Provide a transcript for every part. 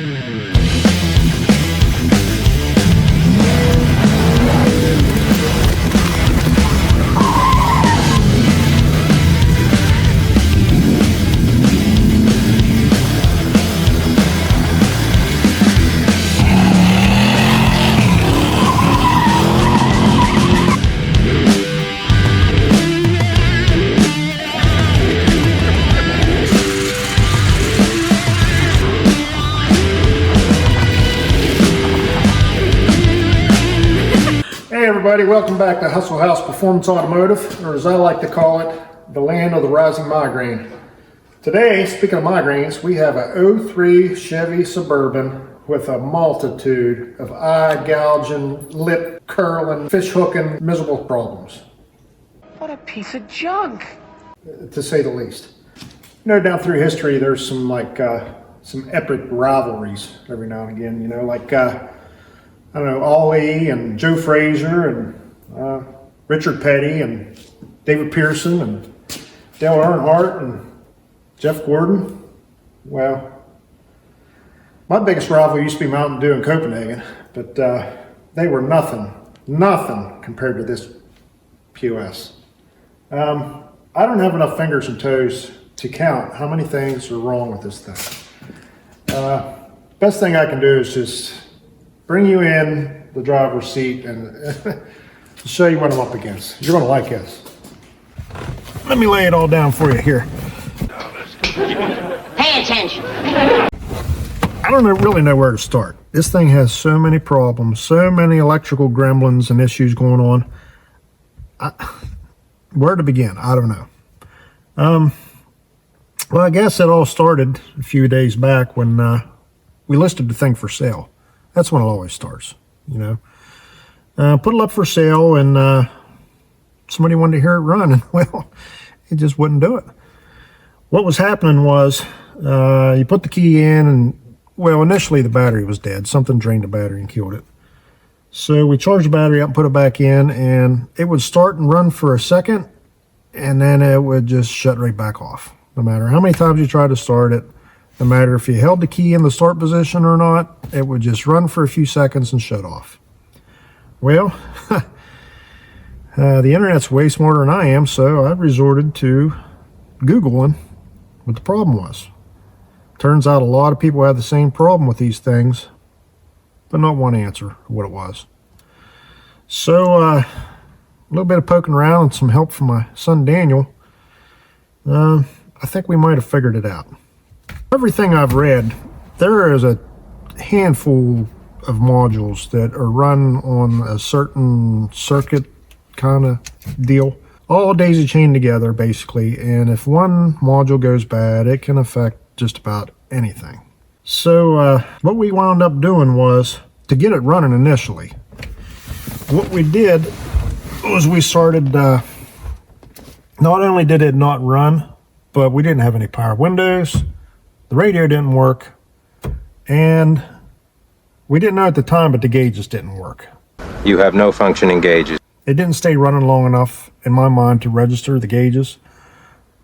Hey everybody, welcome back to Hustle House Performance Automotive, or as I like to call it, the land of the rising migraine. Today, speaking of migraines, we have a 03 Chevy Suburban with a multitude of eye gouging, lip curling, fish hooking, miserable problems. What a piece of junk, to say the least. You know, down through history, there's some some epic rivalries every now and again. You know, like I don't know, Ollie and Joe Frazier and Richard Petty and David Pearson and Dale Earnhardt and Jeff Gordon. Well, my biggest rival used to be Mountain Dew in Copenhagen, but they were nothing compared to this POS. I don't have enough fingers and toes to count how many things are wrong with this thing. Best thing I can do is just bring you in the driver's seat and show you what I'm up against. You're going to like this. Let me lay it all down for you here. Pay attention. I don't really know where to start. This thing has so many problems, so many electrical gremlins and issues going on. Where to begin? I don't know. Well, I guess it all started a few days back when we listed the thing for sale. That's when it always starts, you know. Put it up for sale, and somebody wanted to hear it run, and well, it just wouldn't do it. What was happening was you put the key in, and well, initially the battery was dead. Something drained the battery and killed it. So we charged the battery up and put it back in, and it would start and run for a second, and then it would just shut right back off. No matter how many times you tried to start it, no matter if you held the key in the start position or not, it would just run for a few seconds and shut off. Well, the internet's way smarter than I am, so I resorted to Googling what the problem was. Turns out a lot of people have the same problem with these things, but not one answer what it was. So a little bit of poking around and some help from my son Daniel, I think we might have figured it out. Everything I've read, there is a handful of modules that are run on a certain circuit kind of deal, all daisy chained together basically, and if one module goes bad, it can affect just about anything. So what we wound up doing was to get it running initially. What we did was we started, not only did it not run, but we didn't have any power windows. The radio didn't work, and we didn't know at the time, but the gauges didn't work. You have no functioning gauges. It didn't stay running long enough, in my mind, to register the gauges,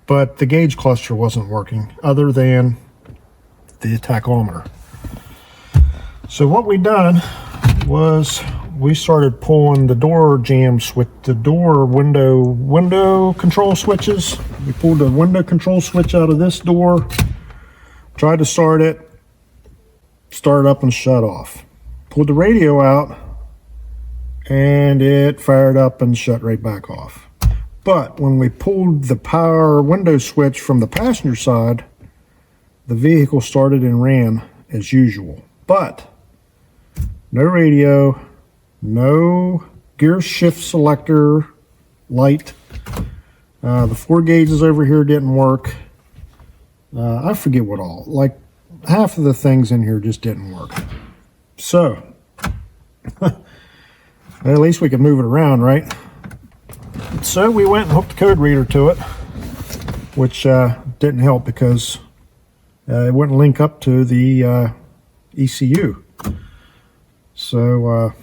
but the gauge cluster wasn't working, other than the tachometer. So what we done was we started pulling the door jams with the door window control switches. We pulled the window control switch out of this door, tried to start it, start up and shut off. Pulled the radio out, and it fired up and shut right back off. But when we pulled the power window switch from the passenger side, the vehicle started and ran as usual. But no radio, no gear shift selector light. The 4 gauges over here didn't work. I forget what all. Like half of the things in here just didn't work. So, at least we could move it around, right? So we went and hooked the code reader to it, which didn't help because it wouldn't link up to the ECU. So,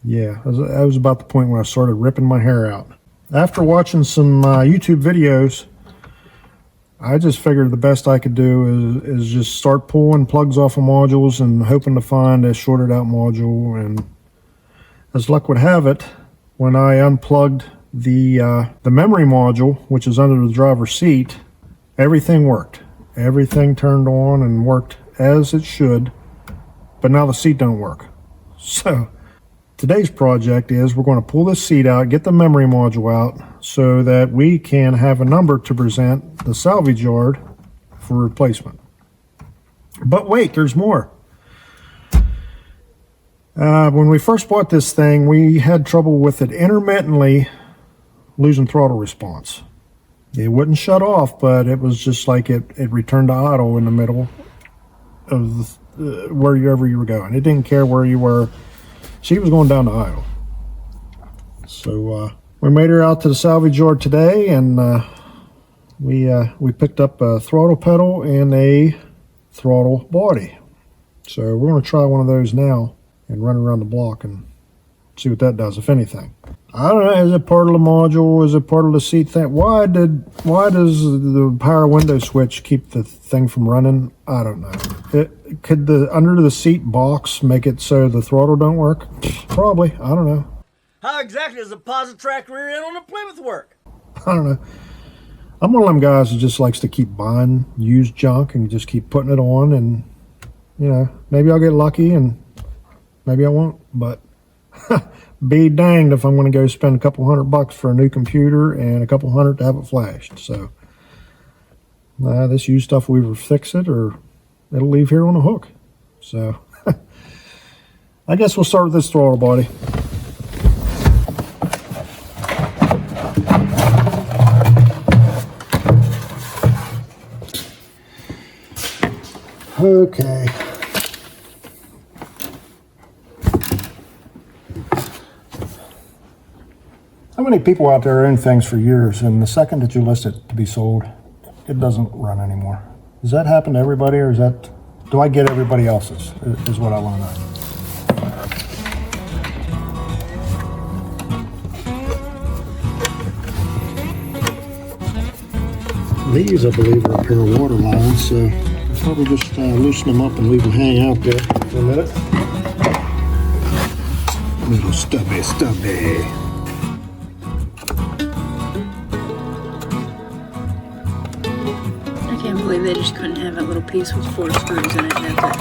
yeah, that was about the point where I started ripping my hair out. After watching some YouTube videos, I just figured the best I could do is just start pulling plugs off of modules and hoping to find a shorted out module. And as luck would have it, when I unplugged the memory module, which is under the driver's seat, everything worked. Everything turned on and worked as it should, but now the seat don't work. So today's project is we're going to pull this seat out, get the memory module out so that we can have a number to present the salvage yard for replacement. But wait, there's more. When we first bought this thing, we had trouble with it intermittently losing throttle response. It wouldn't shut off, but it was just like it returned to idle in the middle of wherever you were going. It didn't care where you were. She was going down to idle. So we made her out to the salvage yard today, and we picked up a throttle pedal and a throttle body. So we're going to try one of those now and run around the block and see what that does, if anything. I don't know, is it part of the module? Is it part of the seat thing? Why does the power window switch keep the thing from running? I don't know. Could the under the seat box make it so the throttle don't work? Probably. I don't know. How exactly does a Positrack rear end on a Plymouth work? I don't know. I'm one of them guys who just likes to keep buying used junk and just keep putting it on, and you know, maybe I'll get lucky and maybe I won't, but be danged if I'm going to go spend a couple $100 for a new computer and a couple $100 to have it flashed. So this used stuff will either fix it or it'll leave here on a hook. So I guess we'll start with this throttle body. Okay. How many people out there own things for years, and the second that you list it to be sold, it doesn't run anymore? Does that happen to everybody, or do I get everybody else's, is what I want to know. These, I believe, are a pair of water lines, so I'll probably just loosen them up and leave them hang out there for a minute. Little stubby. I can't believe they just couldn't have a little piece with 4 screws in it. And that's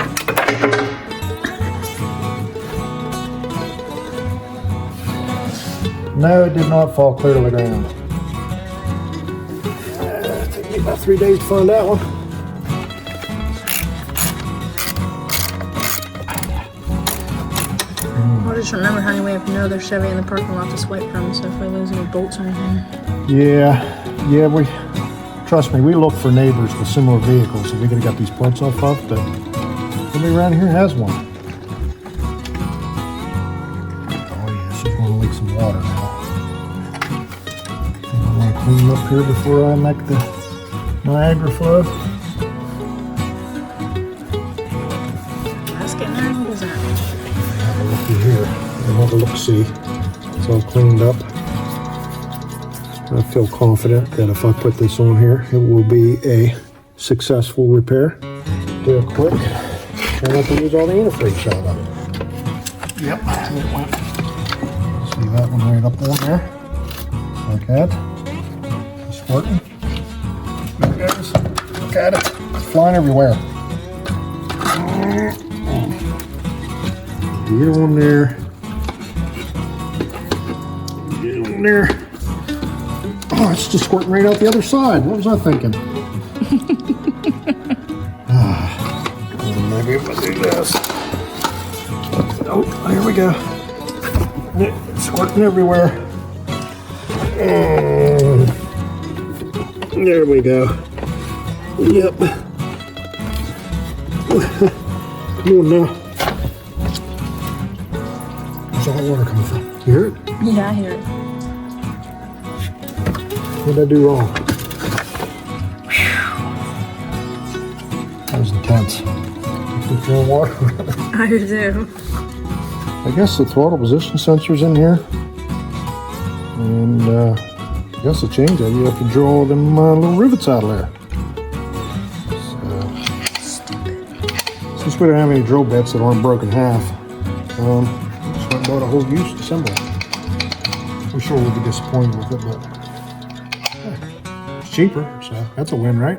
it. No, it did not fall clear to the ground. It took me about 3 days to find that one. Well, just remember, honey, we have no other Chevy in the parking lot to swipe from, so if we lose any bolts or anything. Yeah, trust me, we look for neighbors with similar vehicles that we could have got these parts off of, but nobody around here has one. Oh yeah, she's going to leak some water now. I want to clean up here before I make the Niagara flood. That's getting there. What is that? Have a looky here. Have a look-see. It's all cleaned up. I feel confident that if I put this on here, it will be a successful repair. Do it quick. Try not to use all the antifreeze out of it. Yep. See that one right up on there? Like that. It's squirting. There it goes. Look at it. It's flying everywhere. Get on there. Get on there. Oh, it's just squirting right out the other side. What was I thinking? Maybe if I do this. Oh, here we go. It's squirting everywhere. There we go. Yep. Come on now. Where's all that water coming from? You hear it? Yeah, I hear it. What did I do wrong? That was intense. You feel water? I do. I guess the throttle position sensor's in here. And I guess to change that, you have to draw them little rivets out of there. Since we don't have any drill bits that aren't broken in half, just went and bought a whole used assembly. I'm sure we'll be disappointed with it, but it's cheaper, so that's a win, right?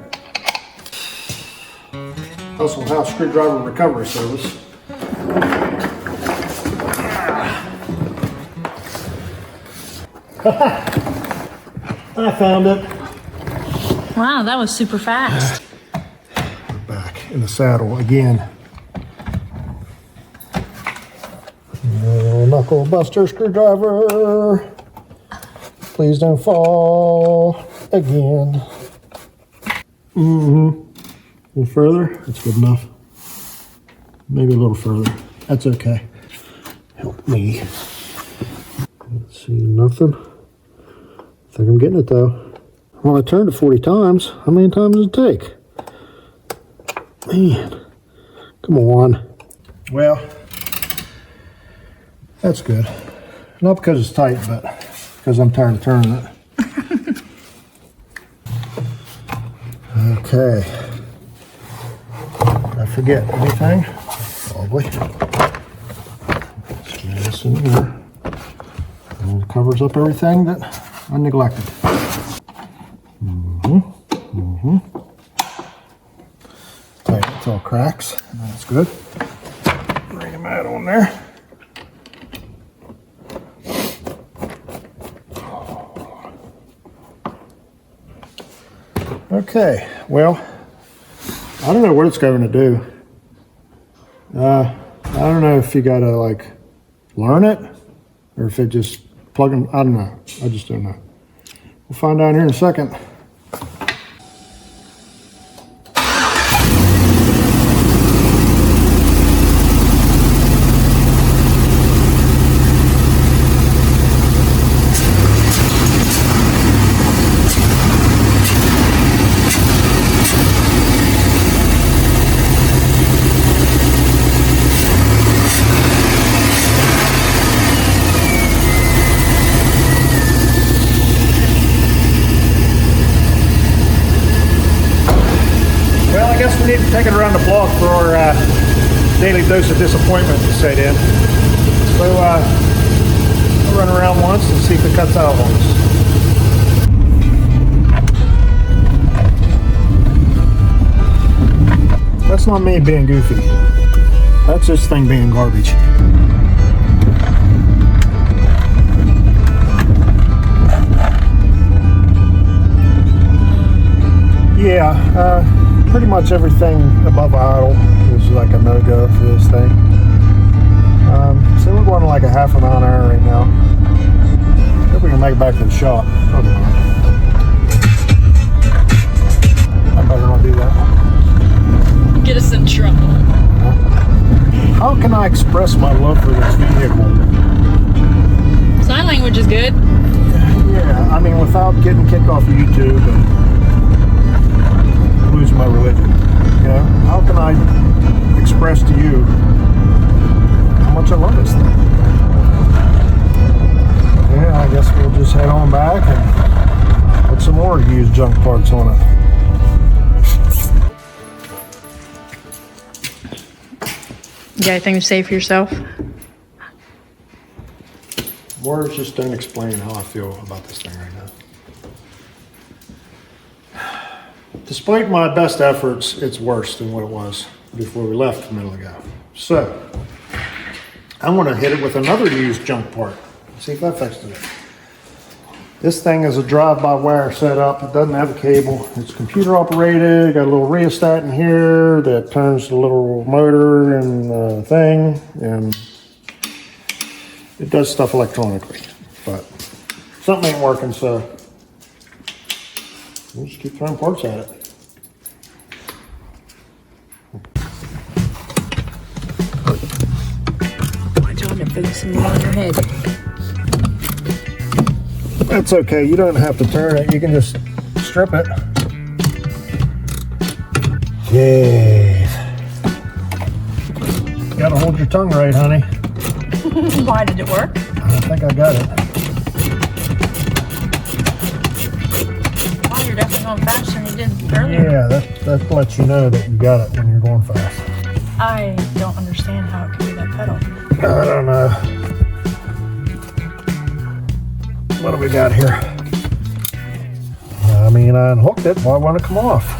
Hustle House Screwdriver Recovery Service. I found it. Wow, that was super fast. We're back in the saddle again. Little knuckle buster screwdriver. Please don't fall again. A little further. That's good enough. Maybe a little further. That's okay. Help me. Let's see, nothing. I think I'm getting it though. Well, I turned it 40 times. How many times does it take? Man, come on. Well, that's good. Not because it's tight, but because I'm tired of turning it. Okay. Did I forget anything? Probably. Let's get this in here. And it covers up everything that I neglected. Tighten it till it cracks. That's good. Bring them out on there. Okay, well, I don't know what it's going to do. I don't know if you gotta like learn it or if it just plug them. I don't know. I just don't know. We'll find out here in a second. Need to take it around the block for our daily dose of disappointment to set in. So I'll run around once and see if it cuts out on us. That's not me being goofy. That's this thing being garbage. Yeah, pretty much everything above idle is like a no-go for this thing. So we're going like a half a mile an hour right now. Hope we can make it back to the shop. Probably not. I better not do that. Get us in trouble. How can I express my love for this vehicle? Sign language is good. Yeah, I mean without getting kicked off of YouTube and losing my religion. You know, how can I express to you how much I love this thing? Yeah, I guess we'll just head on back and put some more used junk parts on it. You got anything to say for yourself? Words just don't explain how I feel about this thing right now. Despite my best efforts, it's worse than what it was before we left a minute ago. So, I'm going to hit it with another used junk part. See if that fixes it. This thing is a drive-by-wire setup. It doesn't have a cable. It's computer operated. Got a little rheostat in here that turns the little motor and thing, and it does stuff electronically. But something ain't working, so we'll just keep throwing parts at it. Watch out, it focus some more on your head. That's okay. You don't have to turn it. You can just strip it. Yeah. You gotta hold your tongue right, honey. Why did it work? I think I got it. Wow, you're definitely going faster than you did earlier. Yeah, that lets you know that you got it when you're going fast. I don't understand how it could be that pedal. I don't know. What do we got here? I mean, I unhooked it. Why won't it come off?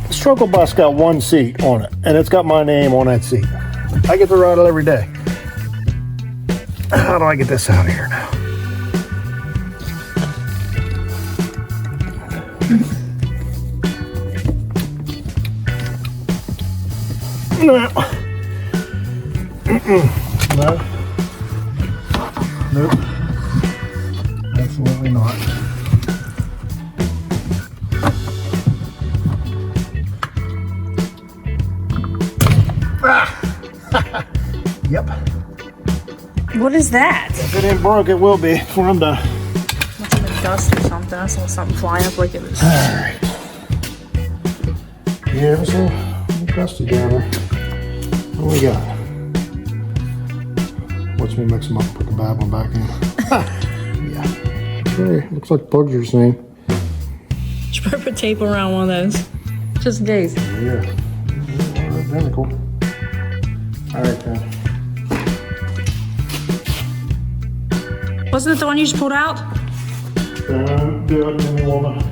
The struggle bus got one seat on it, and it's got my name on that seat. I get to ride it every day. How do I get this out of here now? No. No. Nope. Absolutely not. Ah! Yep. What is that? If it ain't broke, it will be before I'm done. Must have been dust or something. I saw something fly up like it was. Alright. Yeah, it was a dusty down there. What we got? Watch me mix them up and put the bad one back in. Yeah. Okay, looks like Bugger's name. Should probably put tape around one of those. Just in case. Yeah. Identical. Alright then. Wasn't it the one you just pulled out? Don't do it any woman.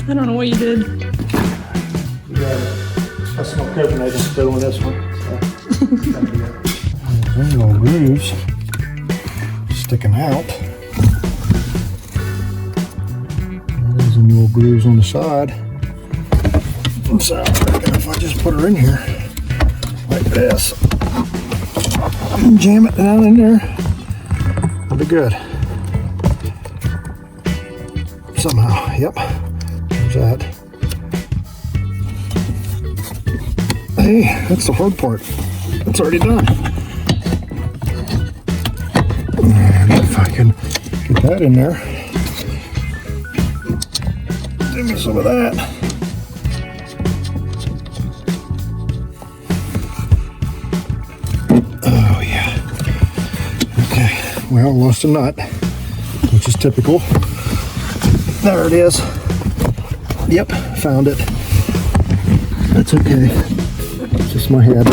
I don't know what you did. Yeah. I smell coconut still on this one. So, there's little grooves sticking out. There's some little grooves on the side. So I reckon if I just put her in here like this, and jam it down in there, it'll be good. Somehow, yep. There's that. Hey, that's the hard part. It's already done. And if I can get that in there, give me some of that. Oh yeah. Okay, well, lost a nut, which is typical. There it is. Yep, found it. That's okay. It's just my head.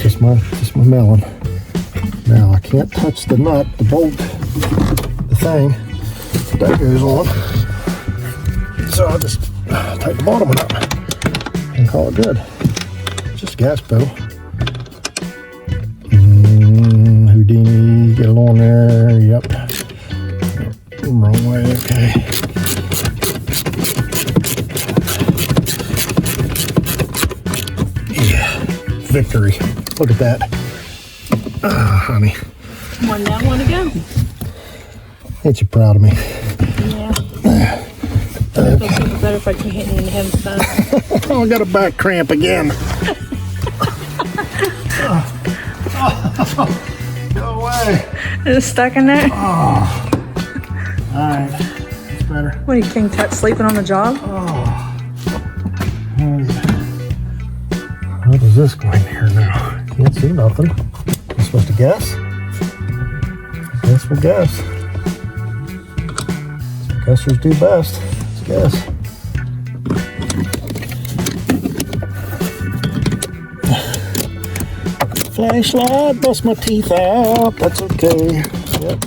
just my melon. Now I can't touch the nut, the bolt, the thing that goes on. So I'll just tighten the bottom one up and call it good. Just gas pedal. Houdini, get it on there. Yep. Wrong way. Okay. Victory. Look at that. Ah, honey. One down, one to go. Ain't you proud of me? Yeah. It feels super better if I can hit it in the head instead. Oh, I got a back cramp again. Go away. Is it stuck in there? Oh. Alright. That's better. What are you, King Tut, sleeping on the job? Oh. What is this going here now? Can't see nothing. I'm supposed to guess? I guess we'll guess. Guessers do best. Let's guess. Flashlight, bust my teeth out. That's okay. Yep.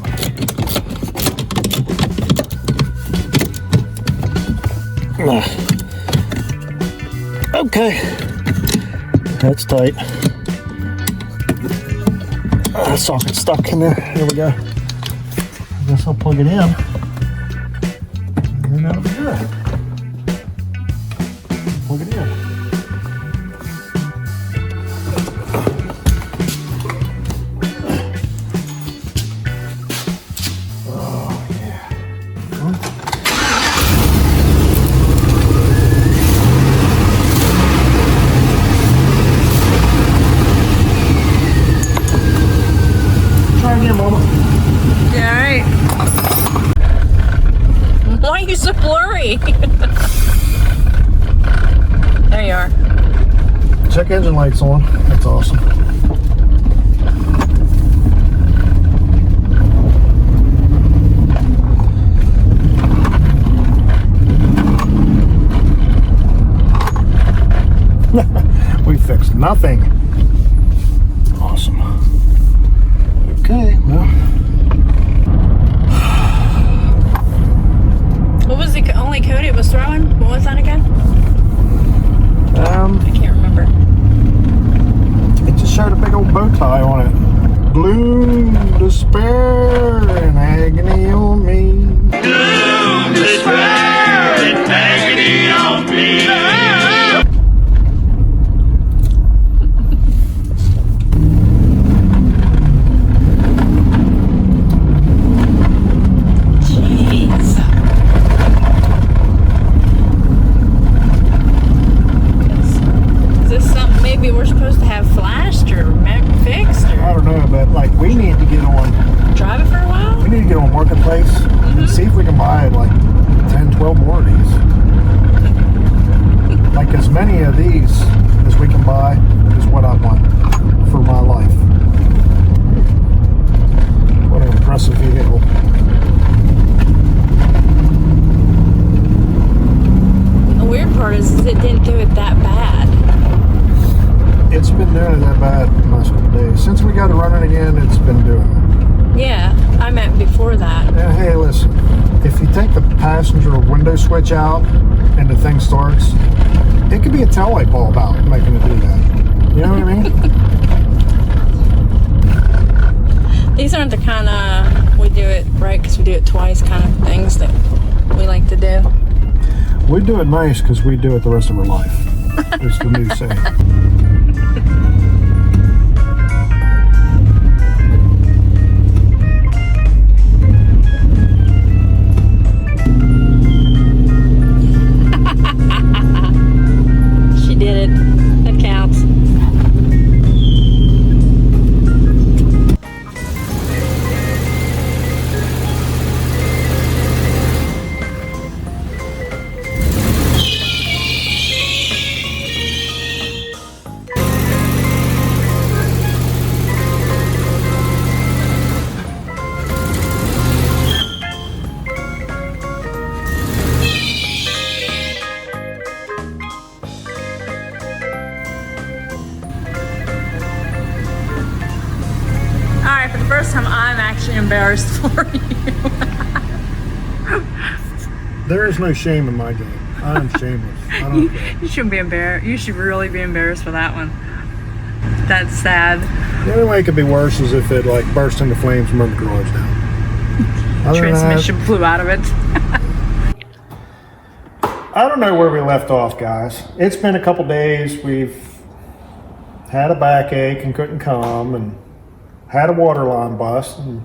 Okay. That's tight. Socket's stuck in there. There we go. I guess I'll plug it in. And then that'll be good. Plug it in. Oh, yeah. Try again, Mama. Yeah, alright. Why are you so blurry? There you are. check engine lights on. That's awesome. We fixed nothing. Awesome. Okay, well. What was the only code it was throwing? What was that again? I can't remember. It just showed a big old bow tie on it. Gloom, despair, and agony on me. Gloom, despair, and agony on me. Maybe we're supposed to have flashed or fixed or I don't know, but like we need to get on. drive it for a while. We need to get on Marketplace and see if we can buy like 10, 12 more of these. Like as many of these as we can buy is what I want for my life. What an impressive vehicle. The weird part is it didn't do it that bad. It's been doing it that bad the last couple days. Since we got it running again, it's been doing it. Yeah, I meant before that. Now, hey, listen, if you take the passenger window switch out and the thing starts, it could be a tail light bulb out making it do that. You know what I mean? These aren't the kind of we do it right because we do it twice kind of things that we like to do. We do it nice because we do it the rest of our life. It's the new saying. She did it. That counts. Alright, for the first time, I'm actually embarrassed for you. There is no shame in my game. I am shameless. I don't care. You shouldn't be embarrassed. You should really be embarrassed for that one. That's sad. The only way it could be worse is if it like burst into flames and burned the garage down. Other than that, Transmission flew out of it. I don't know where we left off, guys. It's been a couple days. We've had a backache and couldn't come, and had a water line bust, and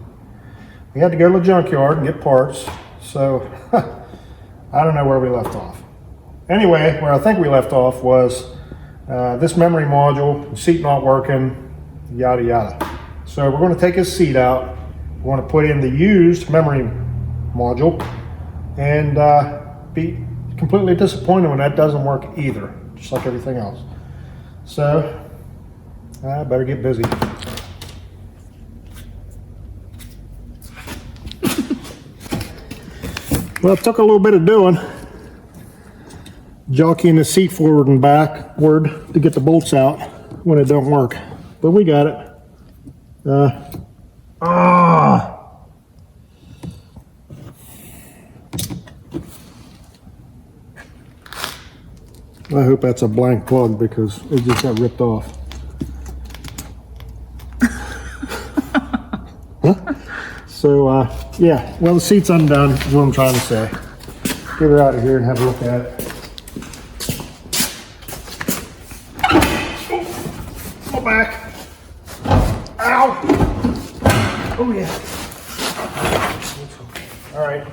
we had to go to the junkyard and get parts. So I don't know where we left off. Anyway, where I think we left off was this memory module, the seat not working, yada yada. So we're going to take his seat out. We're going to put in the used memory module, and be completely disappointed when that doesn't work either, just like everything else. So I better get busy. Well, it took a little bit of doing, jockeying the seat forward and backward to get the bolts out when it don't work, but we got it. I hope that's a blank plug because it just got ripped off. Huh? So, yeah, well, the seat's undone is what I'm trying to say. Get her out of here and have a look at it. Oh, my back. Ow! Oh, yeah. All right.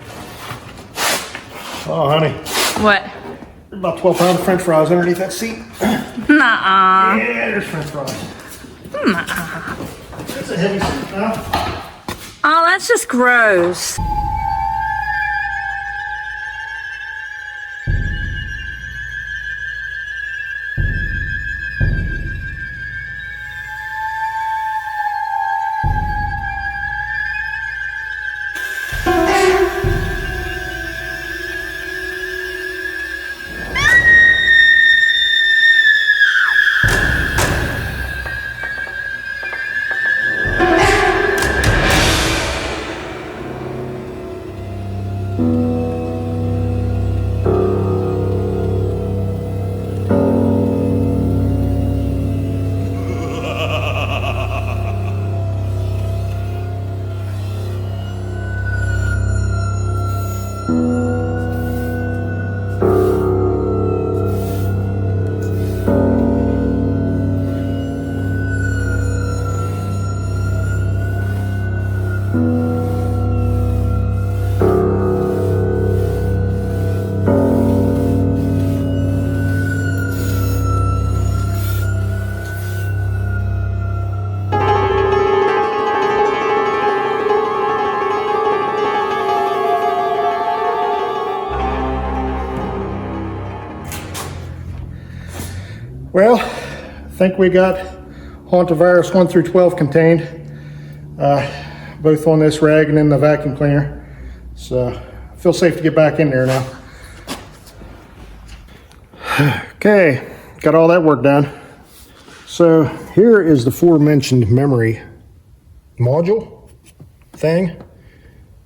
Oh, honey. What? About 12 pounds of french fries underneath that seat. Nuh-uh. Yeah, there's french fries. Nuh-uh. It's a heavy seat now. Oh, that's just gross. Well, I think we got hantavirus 1 through 12 contained, both on this rag and in the vacuum cleaner. So I feel safe to get back in there now. Okay, got all that work done. So here is the aforementioned memory module thing.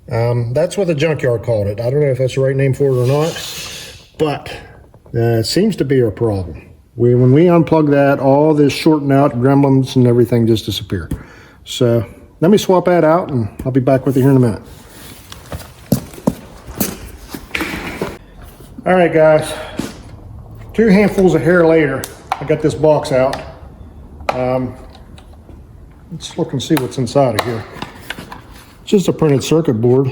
That's what the junkyard called it. I don't know if that's the right name for it or not, but it seems to be a problem. When we unplug that, all this shorting out, gremlins and everything just disappear. So let me swap that out and I'll be back with you here in a minute. All right, guys, 2 handfuls of hair later, I got this box out. Let's look and see what's inside of here. It's just a printed circuit board.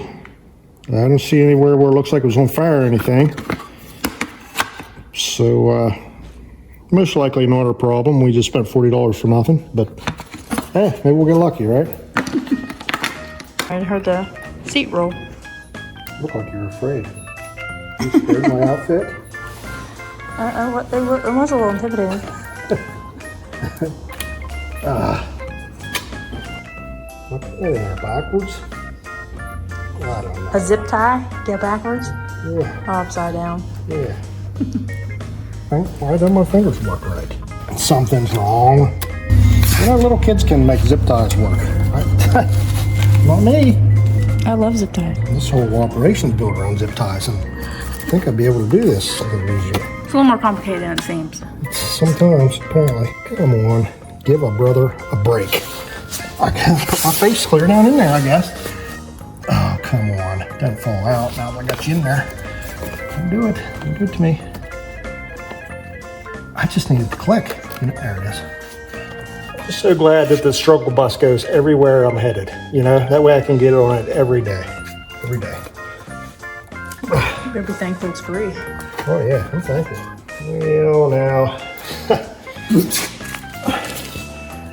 I don't see anywhere where it looks like it was on fire or anything. So, most likely not a problem. We just spent $40 for nothing, but hey, maybe we'll get lucky, right? I heard the seat roll. Look like you're afraid. You scared my outfit? It was a little intimidating. What's in there, backwards? I don't know. A zip tie? Get backwards? Yeah, Or upside down? yeah. Why don't my fingers work right? Something's wrong. You know, little kids can make zip ties work. Right? Not me. I love zip ties. This whole operation's built around zip ties, and I think I'd be able to do this a little easier. It's a little more complicated than it seems. Sometimes, apparently. Come on, give a brother a break. I gotta put my face clear down in there, I guess. Oh, come on. Don't fall out now that I got you in there. Don't do it. Don't do it to me. I just needed to click. There it is. I'm just so glad that the struggle bus goes everywhere I'm headed. You know, that way I can get on it every day. Every day. You better be thankful it's free. Oh yeah, I'm thankful. Well, now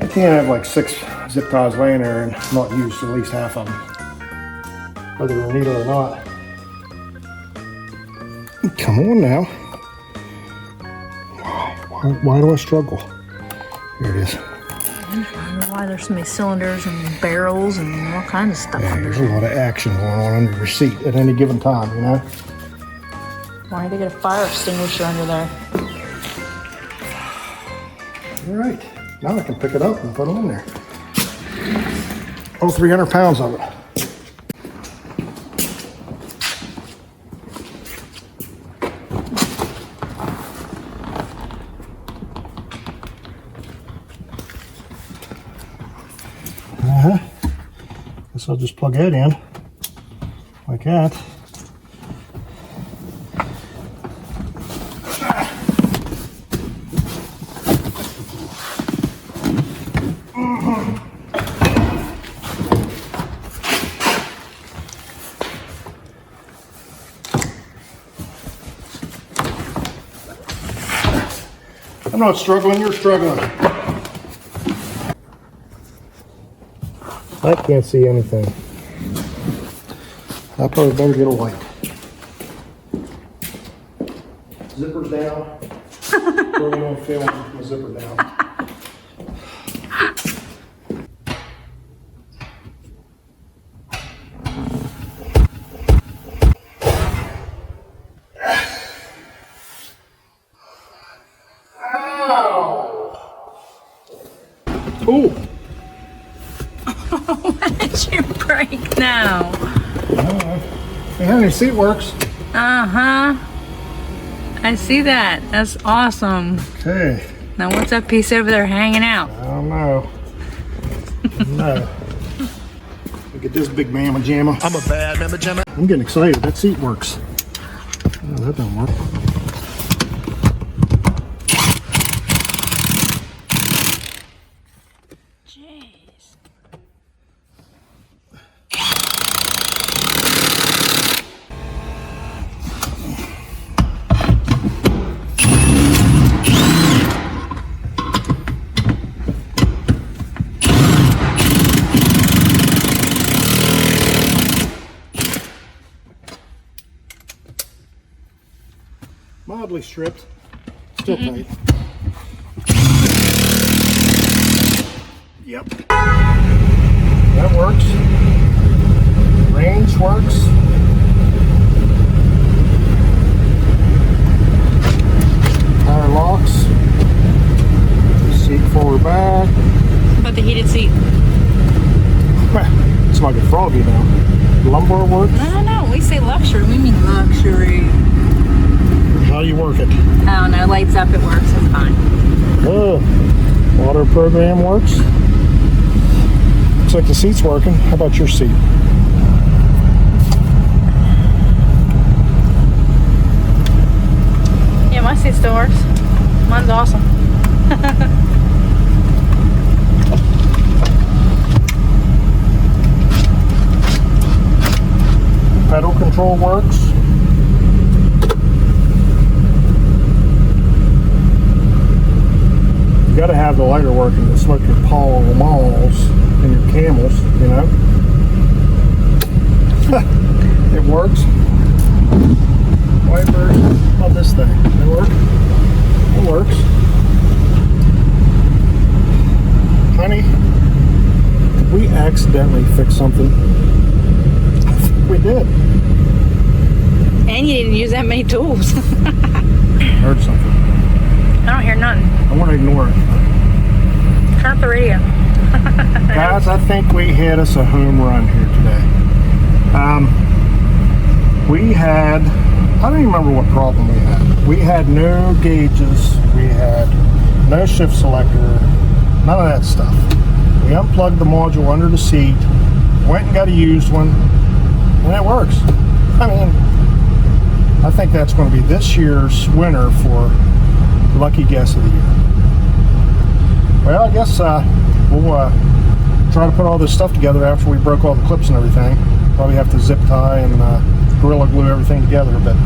I can't have like 6 zip ties laying there and not use at least half of them, whether they're needle or not. Come on now. Why do I struggle? Here it is. I don't know why there's so many cylinders and barrels and all kinds of stuff Yeah, under there's a there. lot of action going on under your seat at any given time, you know? Why did they get a fire extinguisher under there? All right, now I can pick it up and put it in there. Oh, 300 pounds of it. Guess I'll just plug that in like that. I'm not struggling, you're struggling. I can't see anything. I probably better get a light. Zipper's down. Really on film with my zipper down. Ooh. What did you break now? Hey, honey, seat works. Uh-huh. I see that. That's awesome. Okay. Now what's that piece over there hanging out? I don't know. No. Look at this big mamma jamma. I'm a bad mamma jamma. I'm getting excited. That seat works. Oh, that don't work. Jeez. doubly stripped. Still tight. Yep. That works. Range works. Tire locks. Seat forward back. How about the heated seat? It's like a froggy now. Lumbar works. No. We say luxury. We mean luxury. How do you work it? I don't know. Lights up. It works. It's fine. Water program works. Looks like the seat's working. How about your seat? Yeah, my seat still works. Mine's awesome. Pedal control works. You gotta have the lighter working to smoke your Paul Malls and your Camels, you know. It works. Wipers. How about this thing? Does it work? It works. Honey, did we accidentally fix something? We did. And you didn't use that many tools. Heard something. I don't hear nothing. I want to ignore it. Turn up the radio. Guys, I think we hit us a home run here today. We had, I don't even remember what problem we had. We had no gauges. We had no shift selector. None of that stuff. We unplugged the module under the seat, went and got a used one, and it works. I mean, I think that's going to be this year's winner for Lucky Guess of the Year. Well, I guess we'll try to put all this stuff together after we broke all the clips and everything. Probably have to zip tie and Gorilla Glue everything together, but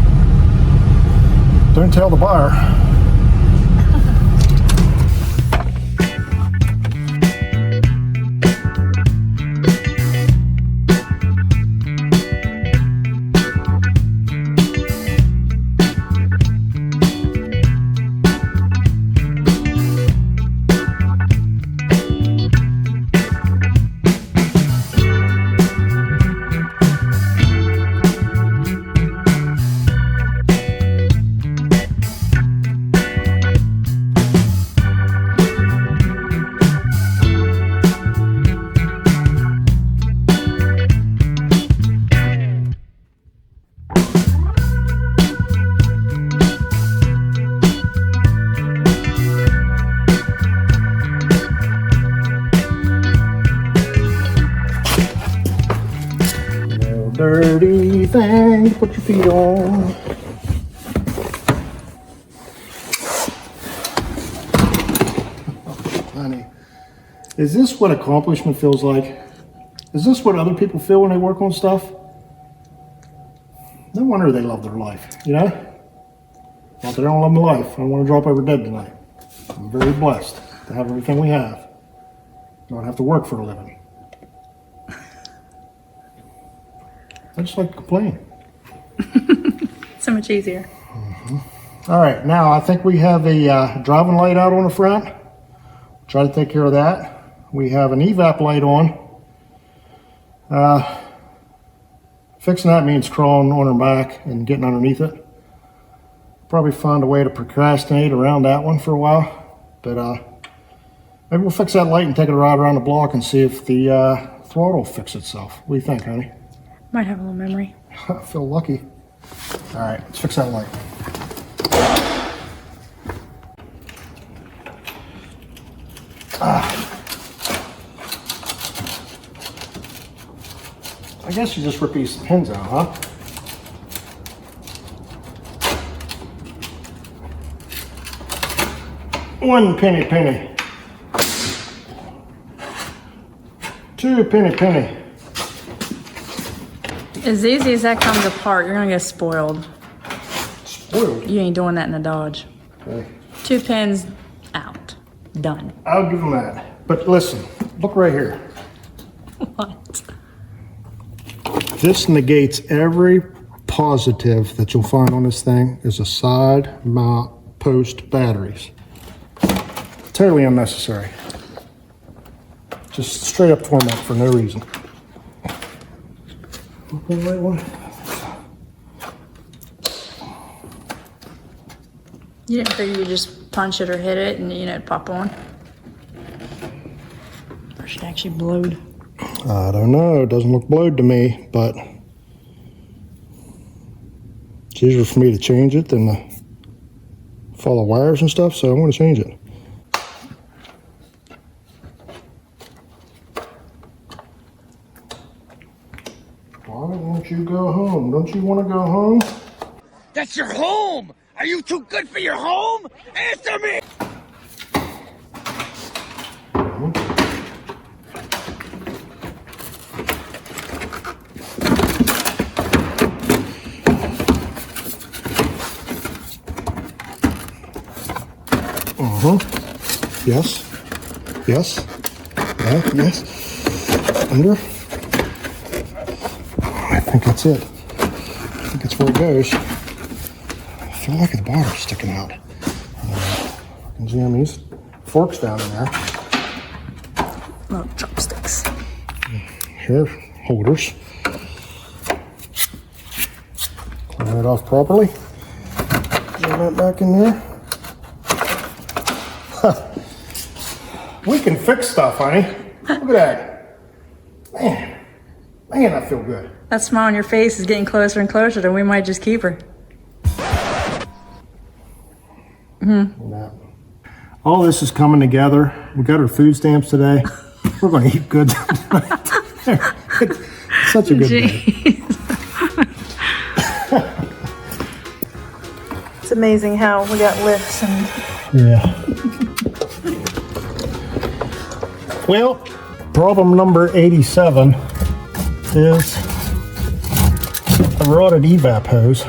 don't tell the buyer. Dirty thing to put your feet on. Oh, honey, is this what accomplishment feels like? Is this what other people feel when they work on stuff? No wonder they love their life, you know? Not that I don't love my life. I don't want to drop over dead tonight. I'm very blessed to have everything we have. Not have to work for a living. I just like to complain. So much easier. All right, now I think we have a driving light out on the front. Try to take care of that. We have an evap light on. Fixing that means crawling on her back and getting underneath it. Probably find a way to procrastinate around that one for a while, but maybe we'll fix that light and take it a ride around the block and see if the throttle will fix itself. What do you think, honey? Might have a little memory. I feel lucky. All right, let's fix that light. I guess you just rip these pins out, huh? One penny. Two penny. As easy as that comes apart, you're gonna get spoiled. Spoiled? You ain't doing that in a Dodge. Okay. 2 pins out. Done. I'll give them that. But listen, look right here. What? This negates every positive that you'll find on this thing is a side mount post batteries. Totally unnecessary. Just straight up torment for no reason. The right one. You didn't figure you just punch it or hit it and it'd pop on? Or should it actually blowed? I don't know. It doesn't look blowed to me, but it's easier for me to change it than to follow wires and stuff, so I'm going to change it. Why won't you go home? Don't you want to go home? That's your home! Are you too good for your home? Answer me! Yes. Yes. Yes. Under. I think that's it. I think that's where it goes. I feel like the bottom's sticking out. You can jam these forks down in there. Little chopsticks. Here, holders. Clean it off properly. Jam that back in there. We can fix stuff, honey. Look at that. Man, I feel good. That smile on your face is getting closer and closer to we might just keep her. All this is coming together. We got our food stamps today. We're going to eat good tonight. It's such a good day. It's amazing how we got lifts and... Yeah. Well, problem number 87 is a rotted evap hose,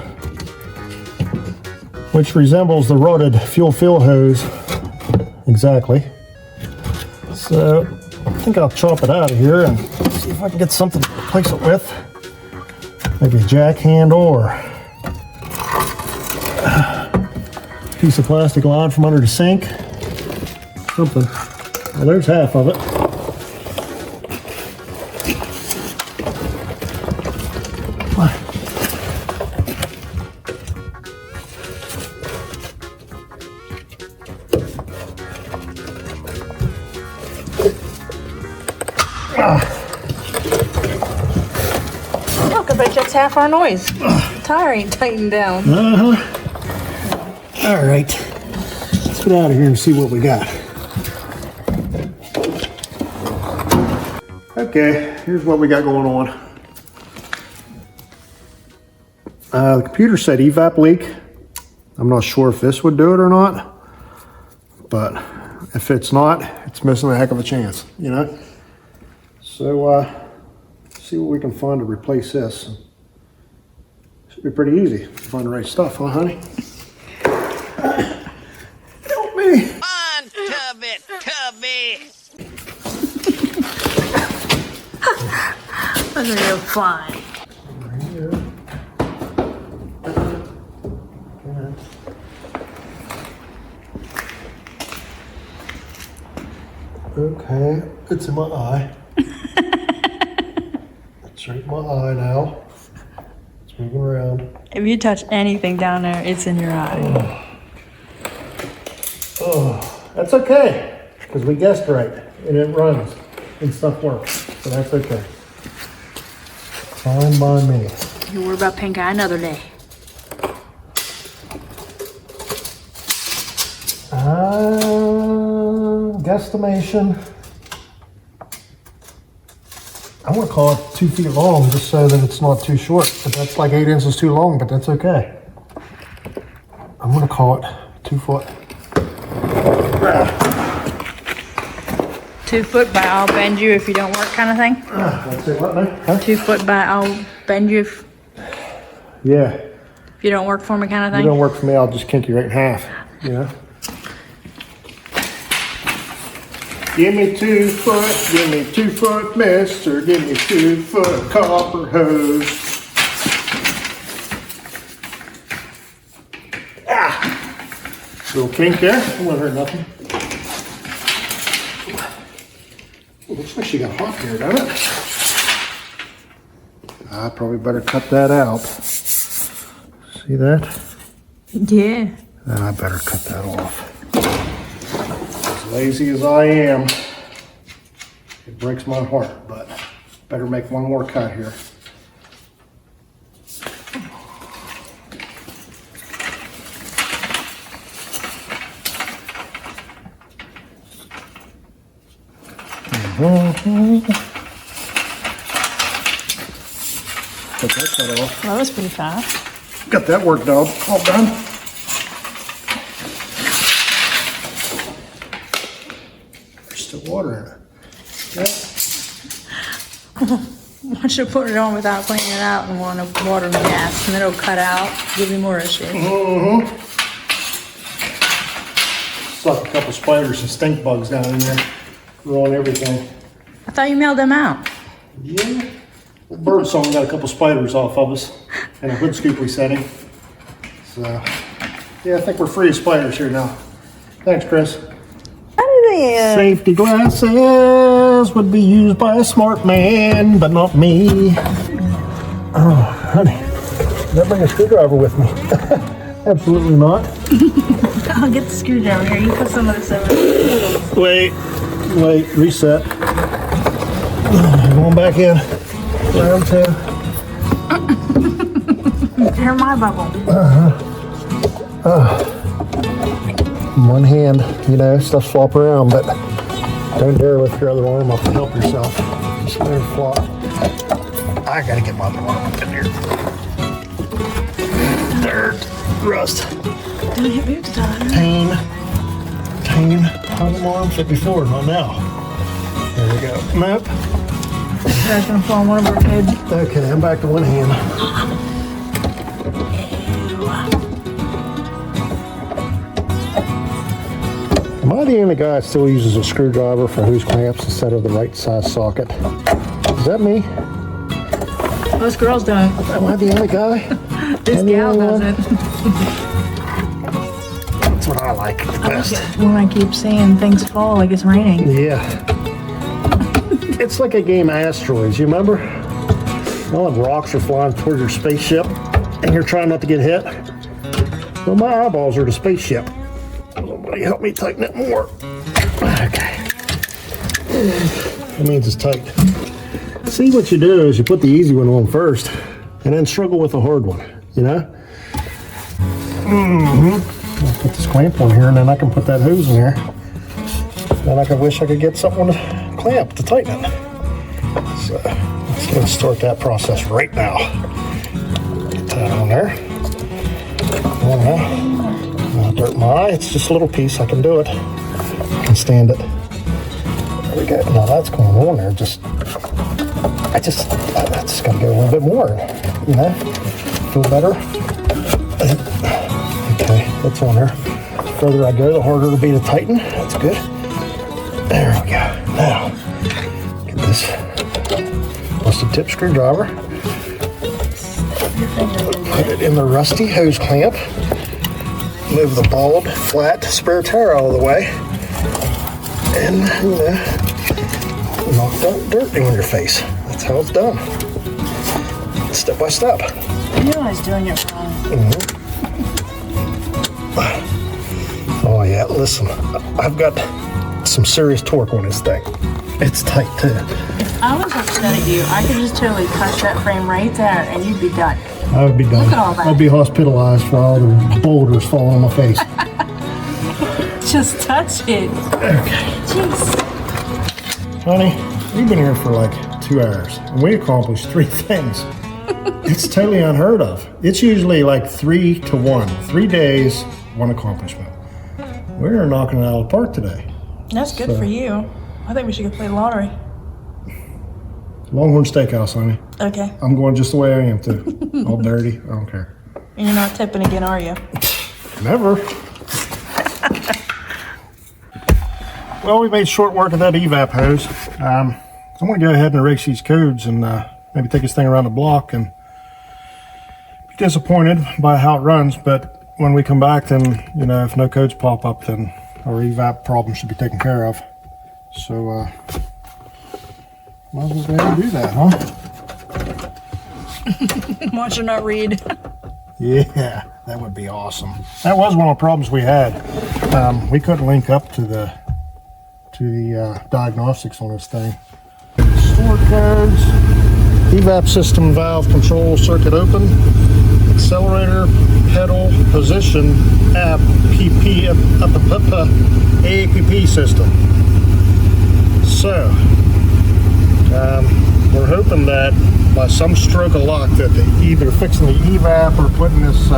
which resembles the rotted fuel fill hose exactly. So I think I'll chop it out of here and see if I can get something to replace it with. Maybe a jack handle or a piece of plastic line from under the sink. Something. Well, there's half of it. Look, I bet that's half our noise. Tire ain't tightened down. All right. Let's get out of here and see what we got. Okay, here's what we got going on. The computer said evap leak. I'm not sure if this would do it or not, but if it's not, it's missing a heck of a chance, you know? So, see what we can find to replace this. Should be pretty easy. Find the right stuff, huh, honey? Help me! Untub it, tubby! That's gonna go flying. Right here. Okay, it's in my eye. It's right in my eye now. It's moving around. If you touch anything down there, it's in your eye. Oh, that's okay, because we guessed right, and it runs, and stuff works, so that's okay. Fine by me. You worry about pink eye another day. Guesstimation. I want to call it 2 feet long, just so that it's not too short, but that's like 8 inches too long, but that's okay. I'm going to call it 2 foot. 2 foot by I'll bend you if you don't work kind of thing? That's it, what now? Huh? 2 foot by I'll bend you if Yeah. you don't work for me kind of If thing? you don't work for me, I'll just kink you right in half, you know? Give me 2 foot, give me 2 foot, mister, give me 2 foot copper hose. Little kink there. It won't hurt nothing. Well, looks like she got hot here, doesn't it? I probably better cut that out. See that? Yeah. I better cut that off. As lazy as I am, it breaks my heart, but better make one more cut here. Got that cut off. That was pretty fast. Got that worked out. All done. There's still water in it. Yep. Once you put it on without cleaning it out and want to water and gas, and then it'll cut out, give you more issues. Stuck a couple spiders and stink bugs down in there. Ruin everything. I thought you mailed them out. Yeah. Birdsong got a couple spiders off of us and a hood scoop we set him. So, yeah, I think we're free of spiders here now. Thanks, Chris. Safety glasses would be used by a smart man, but not me. Oh, honey, did I bring a screwdriver with me? Absolutely not. I'll get the screwdriver here. You put some of this over. Wait, reset. Going back in. Round two. Here's my bubble. One hand, you know, stuff flop around, but don't dare lift your other arm up to help yourself. Just let it flop. I gotta get my other arm up in here. Dirt, rust, Don't hit me with the time. pain. How's my arm fit before? Not now. There we go. Nope. That's gonna fall on one of our heads. Okay, I'm back to one hand. Am I the only guy that still uses a screwdriver for hose clamps instead of the right size socket? Is that me? Most girls don't. Am I the only guy? This I'm the gal only one? doesn't. That's what I like the best. When I keep saying things fall like it's raining. Yeah. It's like a game of asteroids, you remember? All the rocks are flying toward your spaceship and you're trying not to get hit. Well, my eyeballs are the spaceship. Somebody help me tighten it more. Okay. That means it's tight. See, what you do is you put the easy one on first and then struggle with the hard one, you know? I'll put this clamp on here and then I can put that hose in there. Then I wish I could get something to clamp to tighten it. So let's go start that process right now. Get that on there. Dirt in my eye. It's just a little piece. I can do it. I can stand it. There we go. Now that's going on there. I just gotta go a little bit more. You know, feel better. Okay, that's on there. The further I go, the harder it'll be to tighten. That's good. There we go. Now, get this rusty tip screwdriver. Put it in the rusty hose clamp. Move the bald, flat spare tire out of the way. And, you know, knock that dirt on your face. That's how it's done. Step by step. I knew I was doing it wrong. Oh yeah, listen, I've got some serious torque on this thing. It's tight too. If I was upset at you, I could just totally touch that frame right there and you'd be done. I would be done. Look at all that. I'd be hospitalized for all the boulders falling on my face. Just touch it. Okay. Jeez. Honey, we've been here for like 2 hours and we accomplished 3 things. It's totally unheard of. It's usually like 3 to 1. 3 days, 1 accomplishment. We're knocking it out of the park today. That's good for you. I think we should go play the lottery. Longhorn Steakhouse, honey. Okay. I'm going just the way I am too. All dirty, I don't care. And you're not tipping again, are you? Never. Well, we made short work of that evap hose. I'm going to go ahead and erase these codes and maybe take this thing around the block and be disappointed by how it runs, but when we come back, then, you know, if no codes pop up, then our evap problem should be taken care of. So, might as well go ahead and do that, huh? Watch her not read. Yeah, that would be awesome. That was one of the problems we had. We couldn't link up to the diagnostics on this thing. Store codes, evap system valve control circuit open, accelerator pedal position app APP system. So we're hoping that by some stroke of luck that either fixing the evap or putting this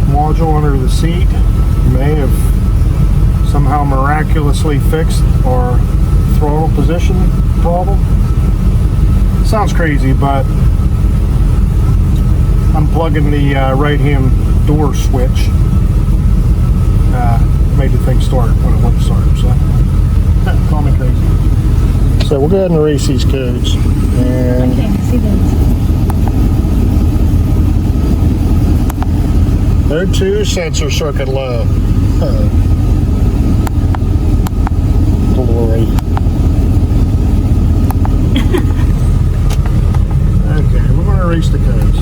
module under the seat may have somehow miraculously fixed our throttle position problem. Sounds crazy, but unplugging the right hand door switch made the thing start when it went to start. So call me crazy. So we'll go ahead and erase these codes. And Okay, I see those. O2 sensor circuit low. Glory. Okay, we're going to erase the codes.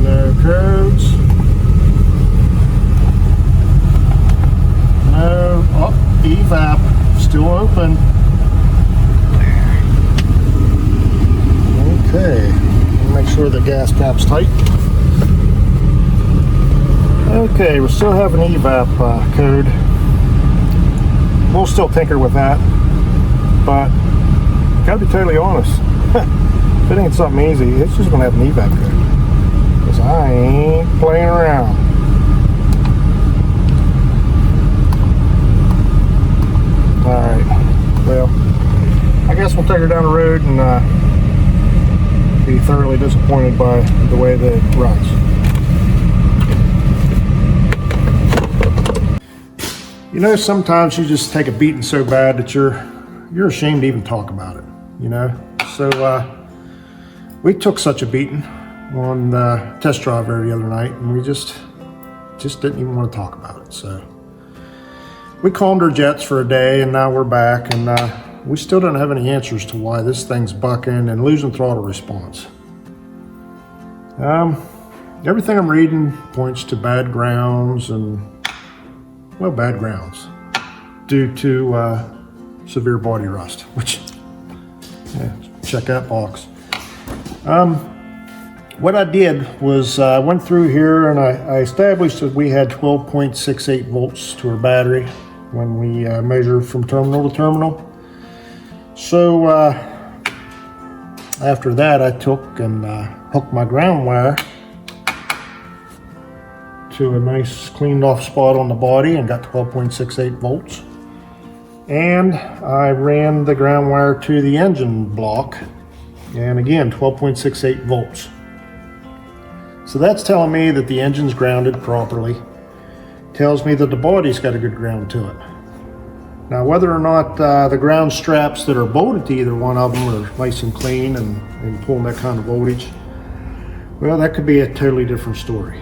No codes. No. Oh, evap still open. Okay. Make sure the gas cap's tight. Okay, we still have an evap code. We'll still tinker with that, but gotta be totally honest. If it ain't something easy, it's just gonna have an evap code. Because I ain't playing around. Alright, well, I guess we'll take her down the road and be thoroughly disappointed by the way that it runs. You know, sometimes you just take a beating so bad that you're ashamed to even talk about it, you know? So we took such a beating on the test drive there the other night, and we just didn't even want to talk about it. So we calmed our jets for a day, and now we're back, and we still don't have any answers to why this thing's bucking and losing throttle response. Everything I'm reading points to bad grounds and, well, bad grounds due to severe body rust, which, yeah, check that box. What I did was I went through here and I established that we had 12.68 volts to our battery when we measured from terminal to terminal. So after that, I took and hooked my ground wire to a nice cleaned off spot on the body and got 12.68 volts. And I ran the ground wire to the engine block, and again 12.68 volts. So that's telling me that the engine's grounded properly. Tells me that the body's got a good ground to it. Now, whether or not the ground straps that are bolted to either one of them are nice and clean and pulling that kind of voltage, well, that could be a totally different story.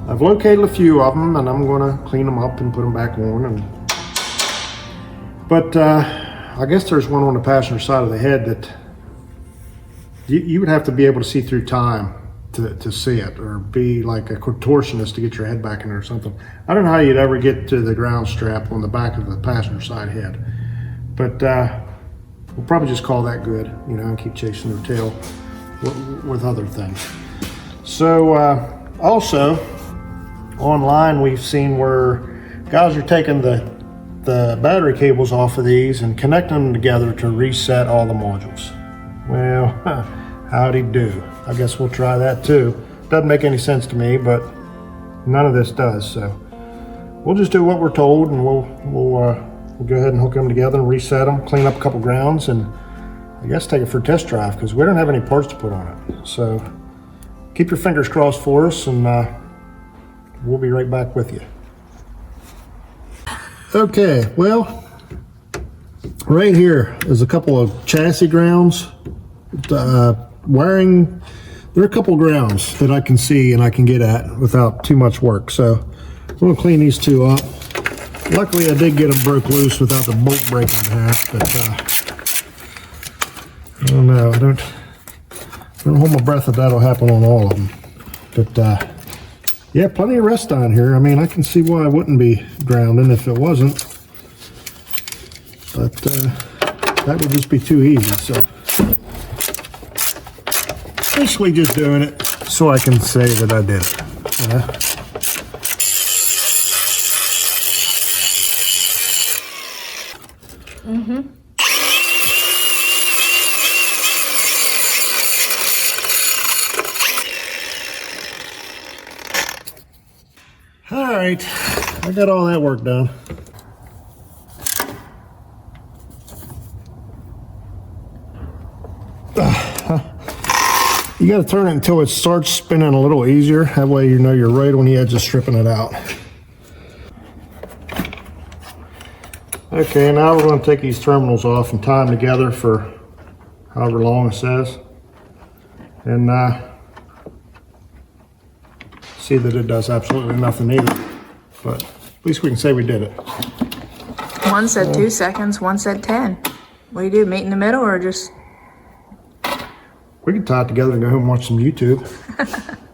I've located a few of them, and I'm going to clean them up and put them back on. But I guess there's one on the passenger side of the head that you would have to be able to see through time to see it, or be like a contortionist to get your head back in there or something. I don't know how you'd ever get to the ground strap on the back of the passenger side head, but we'll probably just call that good, you know, and keep chasing their tail with other things. So also online we've seen where guys are taking the battery cables off of these and connecting them together to reset all the modules. Well, howdy do. I guess we'll try that too. Doesn't make any sense to me, but none of this does. So we'll just do what we're told, and we'll go ahead and hook them together and reset them, clean up a couple grounds, and I guess take it for a test drive because we don't have any parts to put on it. So keep your fingers crossed for us, and we'll be right back with you. Okay, well, right here is a couple of chassis grounds. wiring, there are a couple grounds that I can see and I can get at without too much work. So I'm going to clean these two up. Luckily I did get them broke loose without the bolt breaking in half, but I don't know. I don't hold my breath that that'll happen on all of them. But yeah, plenty of rust on here. I mean, I can see why it wouldn't be grounding if it wasn't. But that would just be too easy. So basically just doing it so I can say that I did it. You know? All right, I got all that work done. You got to turn it until it starts spinning a little easier. That way you know you're right on the edge of stripping it out. Okay, now we're going to take these terminals off and tie them together for however long it says. And see that it does absolutely nothing either. But at least we can say we did it. One said 2 seconds, one said 10. What do you do, meet in the middle or just... We could tie it together and go home and watch some YouTube.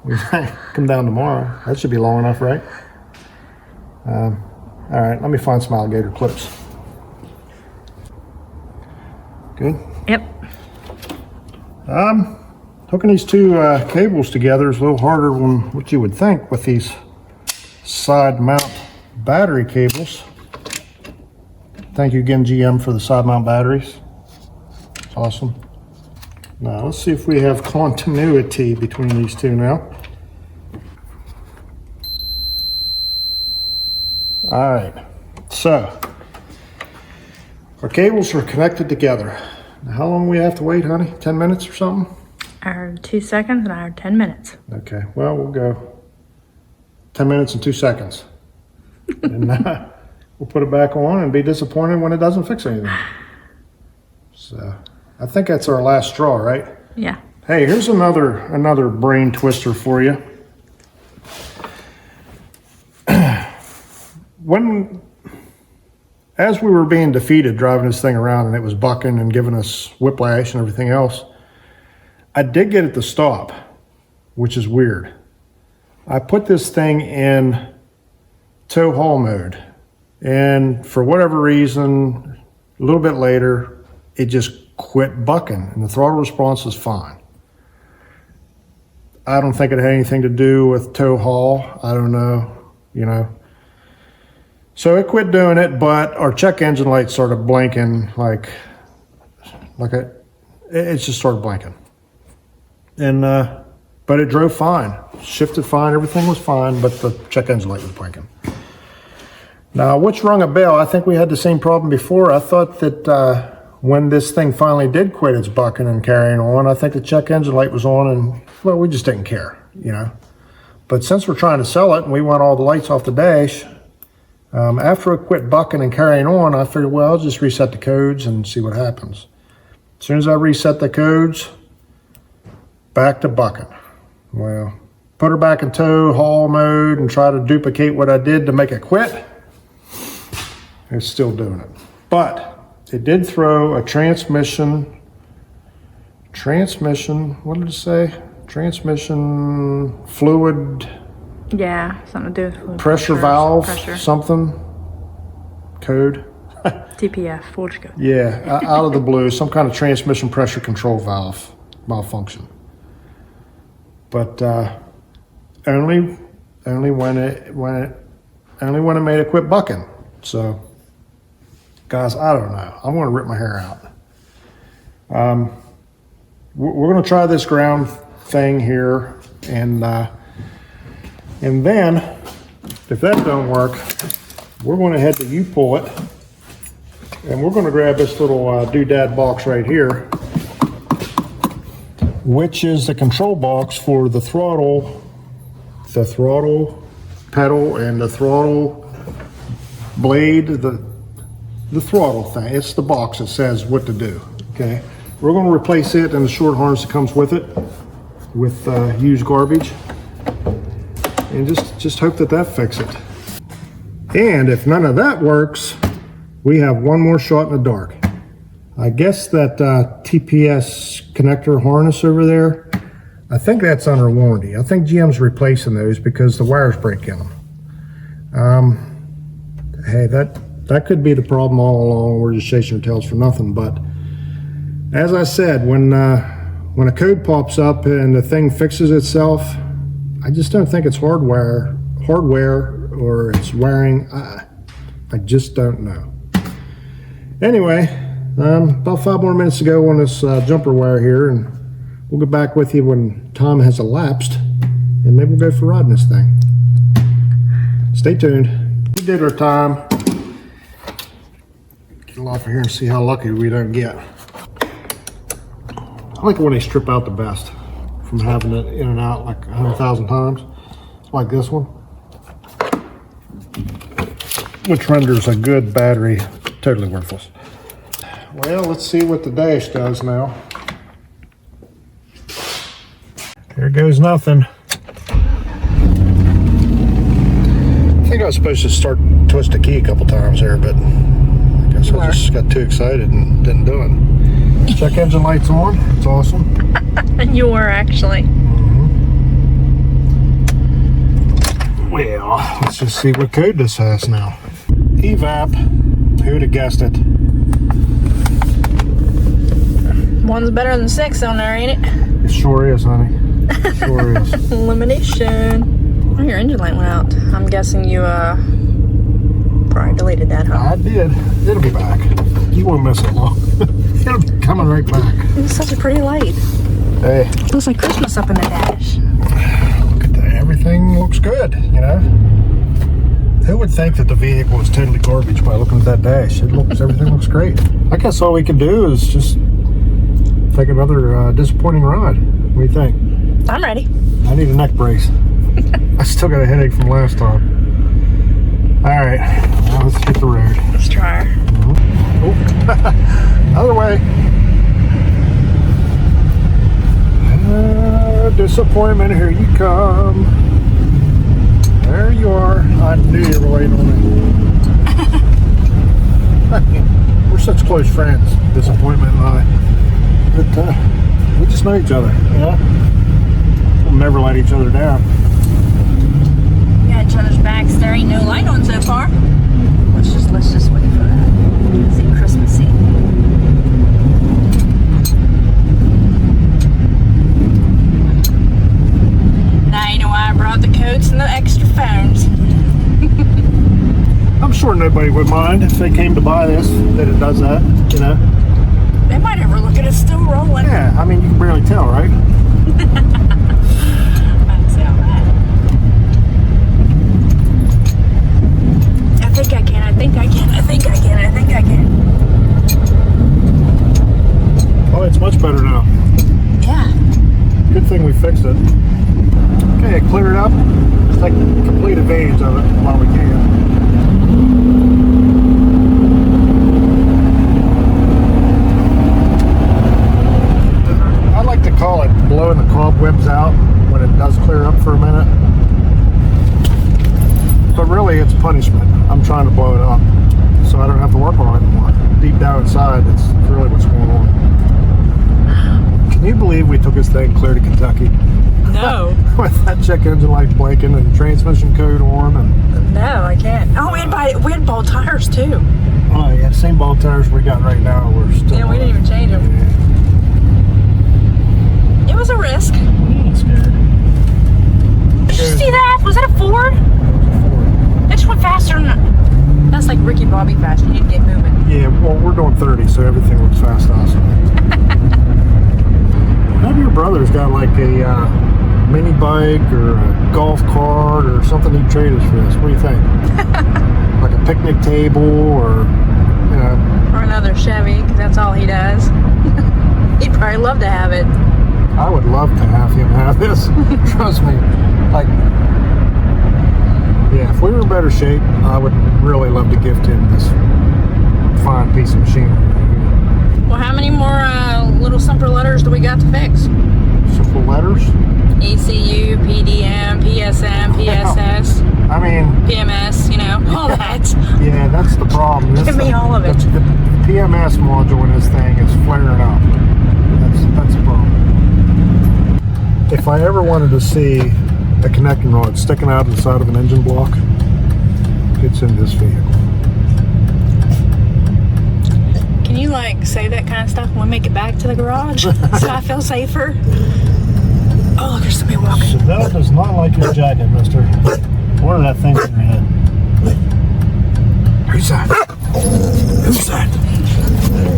We might come down tomorrow. That should be long enough, right? All right, let me find some alligator clips. Good? Yep. Hooking these two cables together is a little harder than what you would think with these side mount battery cables. Thank you again, GM, for the side mount batteries. It's awesome. Now let's see if we have continuity between these two now. All right, so our cables are connected together. Now, how long do we have to wait, honey? 10 minutes or something? I heard 2 seconds and I heard 10 minutes. Okay, well, we'll go 10 minutes and 2 seconds. And we'll put it back on and be disappointed when it doesn't fix anything. So I think that's our last straw, right? Yeah. Hey, here's another brain twister for you. As we were being defeated driving this thing around and it was bucking and giving us whiplash and everything else, I did get it to stop, which is weird. I put this thing in tow haul mode, and for whatever reason, a little bit later, it just quit bucking and the throttle response is fine. I don't think it had anything to do with tow haul. I don't know, you know. So it quit doing it, but our check engine light started blinking it just started blinking. And but it drove fine, shifted fine, everything was fine, but the check engine light was blinking. Now, which rung a bell? I think we had the same problem before. I thought that when this thing finally did quit its bucking and carrying on, I think the check engine light was on and, well, we just didn't care, you know. But since we're trying to sell it and we want all the lights off the dash, after it quit bucking and carrying on, I figured, well, I'll just reset the codes and see what happens. As soon as I reset the codes, back to bucking. Well, put her back in tow haul mode and try to duplicate what I did to make it quit. It's still doing it. But it did throw a transmission, what did it say? Transmission fluid. Yeah, something to do with fluid Pressure valve, something, code. TPF, forge code. Yeah, out of the blue, some kind of transmission pressure control valve malfunction. But only when it made it quit bucking. So, guys, I don't know. I'm going to rip my hair out. We're going to try this ground thing here, and then if that don't work, we're going to head to U-Pull it, and we're going to grab this little doodad box right here, which is the control box for the throttle pedal and the throttle blade, the throttle thing. It's the box that says what to do, okay? We're going to replace it and the short harness that comes with it with used garbage, and just hope that fixes it. And if none of that works, we have one more shot in the dark. I guess that TPS connector harness over there, I think that's under warranty. I think GM's replacing those because the wires break in them. Hey, that could be the problem all along. We're just chasing our tails for nothing. But as I said, when a code pops up and the thing fixes itself, I just don't think it's hardware or it's wiring. I just don't know. Anyway, about 5 more minutes to go on this jumper wire here, and we'll get back with you when time has elapsed, and maybe we'll go for riding this thing. Stay tuned. We did our time. Get off of here and see how lucky we don't get. I like it when they strip out the best from having it in and out like 100,000 times, like this one, which renders a good battery totally worthless. Well, let's see what the dash does now. There goes nothing. I think I was supposed to twist the key a couple times there, but I guess I just got too excited and didn't do it. Check engine lights on. It's awesome. You were actually. Well, let's just see what code this has now. Evap. Who'd have guessed it? One's better than 6 on there, ain't it? It sure is, honey. It sure is. Elimination. Oh, your engine light went out. I'm guessing you probably deleted that, huh? I did. It'll be back. You won't miss it long. It'll be coming right back. It's such a pretty light. Hey. Looks like Christmas up in the dash. Look at that. Everything looks good, you know? Who would think that the vehicle was totally garbage by looking at that dash? Everything looks great. I guess all we can do is just take another disappointing ride. What do you think? I'm ready. I need a neck brace. I still got a headache from last time. All right, now let's hit the road. Let's try her. Oh, other way. Disappointment, here you come. There you are. I knew you were waiting on me. We're such close friends, Disappointment and I. But we just know each other, you know? We'll never let each other down. We got each other's backs. There ain't no light on so far. Let's just wait for that. See Christmassy. Now you know why I brought the coats and the extra phones. I'm sure nobody would mind if they came to buy this, that it does that, you know? They might overlook it. It's still rolling. Yeah, I mean, you can barely tell, right? I'd say all right. I think I can. I think I can. I think I can. I think I can. Oh, it's much better now. Yeah. Good thing we fixed it. Okay, clear it up. Let's take complete advantage of it while we can. I like to call it blowing the cobwebs out when it does clear up for a minute. But really, it's punishment. I'm trying to blow it up so I don't have to work on it anymore. Deep down inside, it's really what's going on. Can you believe we took this thing clear to Kentucky? No. With that check engine light blinking and transmission code on, and No, I can't. Oh, we had bald tires too. oh yeah, same ball tires we got right now. We're still. Yeah, we didn't even change them. It was a risk. It's good. Did you see that? Was that a Ford? It just went faster than. That's like Ricky Bobby fast. You need to get moving. Yeah, well, we're doing 30, so everything looks fast awesome. Maybe your brother's got like a mini bike or a golf cart or something he'd trade us for this. What do you think? Like a picnic table or, you know. Or another Chevy, because that's all he does. He'd probably love to have it. I would love to have him have this. Trust me. Like, yeah, if we were in better shape, I would really love to gift him this fine piece of machinery. Well, how many more little PMS, you know, all that. Yeah, that's the problem. Give me all of it. The PMS module in this thing is flaring up. That's the problem. If I ever wanted to see a connecting rod sticking out of the side of an engine block, it's in this vehicle. Can you like say that kind of stuff when we make it back to the garage so I feel safer? Oh, look, there's somebody walking. Chanel does not like your jacket, mister. What are that thing in your head? Who's that? Who's that?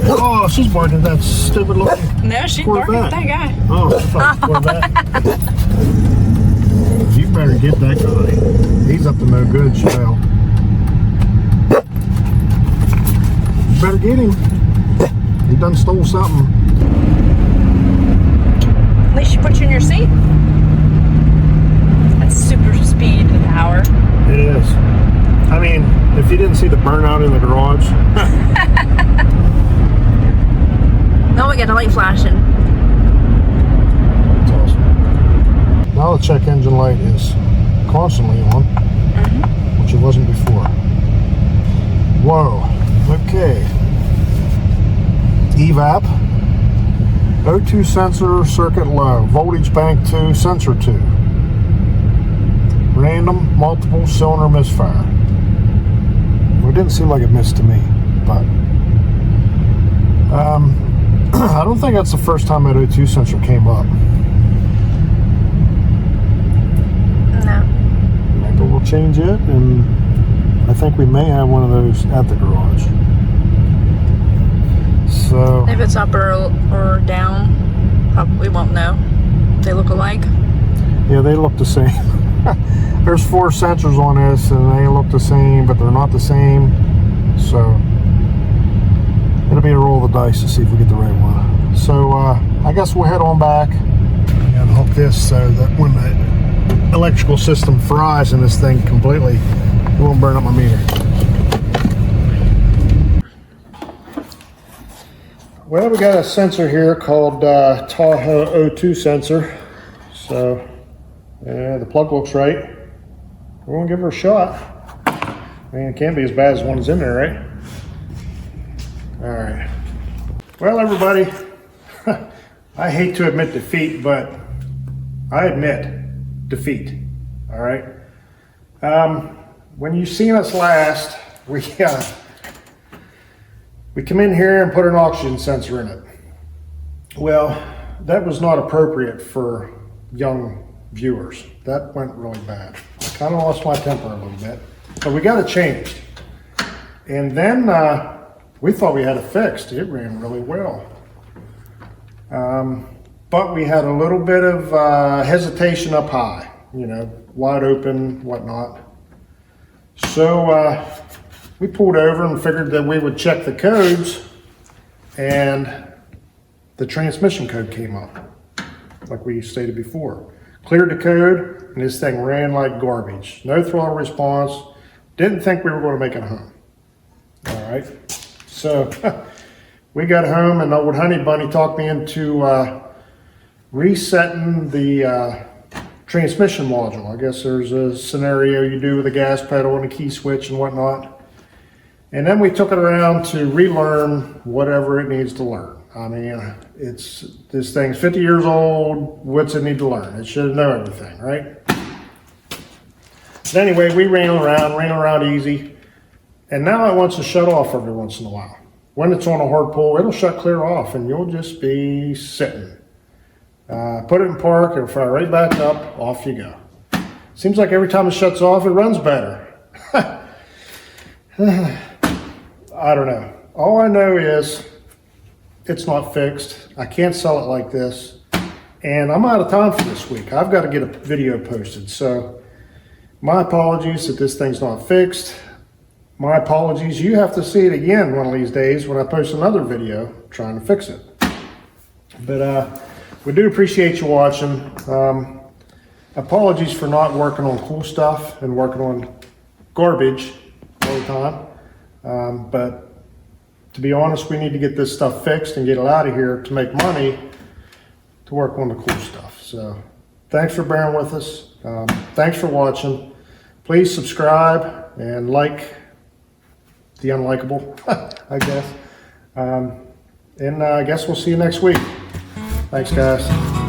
Oh, she's barking at that stupid looking. No, she's barking at that guy. Oh, I thought it was that. You better get that guy. He's up to no good, Chanel. You better get him. He done stole something. At least she put you in your seat. That's super speed and power. It is. I mean, if you didn't see the burnout in the garage. Oh, we got a light flashing. That's awesome. Now the check engine light is constantly on, which it wasn't before. Whoa. Okay. EVAP. O2 sensor circuit low. Voltage bank 2, sensor 2. Random multiple cylinder misfire. Well, it didn't seem like it missed to me, but I don't think that's the first time that O2 sensor came up. No. Maybe we'll change it, and I think we may have one of those at the garage. So If it's up or down, probably won't know. They look alike. yeah, they look the same. There's 4 sensors on this, and they look the same, but they're not the same. So it'll be a roll of the dice to see if we get the right one. So I guess we'll head on back and hook this so that when the electrical system fries in this thing completely, it won't burn up my meter. Well, we got a sensor here called Tahoe O2 sensor. So the plug looks right. We're gonna give her a shot. I mean, it can't be as bad as one that's in there, right? All right. Well, everybody, I hate to admit defeat, but I admit defeat. All right. When you seen us last, we come in here and put an oxygen sensor in it. Well, that was not appropriate for young viewers. That went really bad. I kind of lost my temper a little bit, but we got it changed. And then we thought we had it fixed. It ran really well. But we had a little bit of hesitation up high, you know, wide open, whatnot. So we pulled over and figured that we would check the codes, and the transmission code came up, like we stated before. Cleared the code, and this thing ran like garbage. No throttle response. Didn't think we were going to make it home. All right. So we got home, and old Honey Bunny talked me into resetting the transmission module. I guess there's a scenario you do with a gas pedal and a key switch and whatnot. And then we took it around to relearn whatever it needs to learn. I mean, this thing's 50 years old. What's it need to learn? It should know everything, right? But anyway, we ran around easy. And now it wants to shut off every once in a while. When it's on a hard pull, it'll shut clear off, and you'll just be sitting. Put it in park, it'll fire right back up, off you go. Seems like every time it shuts off, it runs better. I don't know. All I know is it's not fixed. I can't sell it like this. And I'm out of time for this week. I've got to get a video posted. So my apologies that this thing's not fixed. My apologies. You have to see it again one of these days when I post another video trying to fix it. But we do appreciate you watching. Apologies for not working on cool stuff and working on garbage all the time. But to be honest, we need to get this stuff fixed and get it out of here to make money to work on the cool stuff. So thanks for bearing with us. Thanks for watching. Please subscribe and like the unlikable, I guess. And I guess we'll see you next week. Thanks, guys.